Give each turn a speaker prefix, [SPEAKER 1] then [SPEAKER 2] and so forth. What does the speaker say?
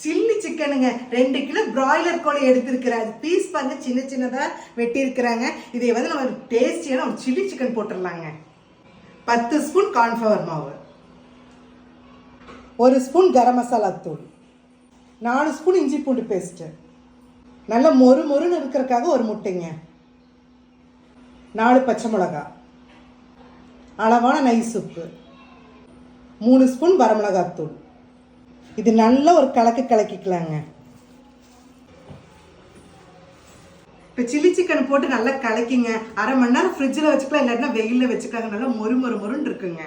[SPEAKER 1] Chilli சிக்கனுங்க 2 kilo broiler கோழி எடுத்திருக்கிறாரு. Piece பாருங்க சின்ன சின்னதா வெட்டி இருக்கிறாங்க. இதை வந்து நம்ம டேஸ்டியான ஒரு சில்லி சிக்கன் போட்டுடலாங்க. 10 ஸ்பூன் கார்ன்ஃப்ளவர் மாவு, 1 ஸ்பூன் கரம் மசாலா தூள், 4 ஸ்பூன் இஞ்சி பூண்டு பேஸ்ட்டு, நல்ல மொறு மொறுன்னு இருக்கிறதுக்காக ஒரு முட்டைங்க, 4 பச்சை மிளகாய், அளவான நைஸ் உப்பு, 3 ஸ்பூன் வரமிளகாத்தூள். இது நல்ல ஒரு கலக்கிக்கலாங்க. இப்போ சில்லி சிக்கன் போட்டு நல்லா கலக்கிங்க. அரை மணி நேரம் ஃப்ரிட்ஜில் வச்சுக்கலாம், இல்லாட்டினா வெயிலில் வச்சுக்கலாங்க. நல்லா மொறு மொறு மொறுன்னு இருக்குங்க.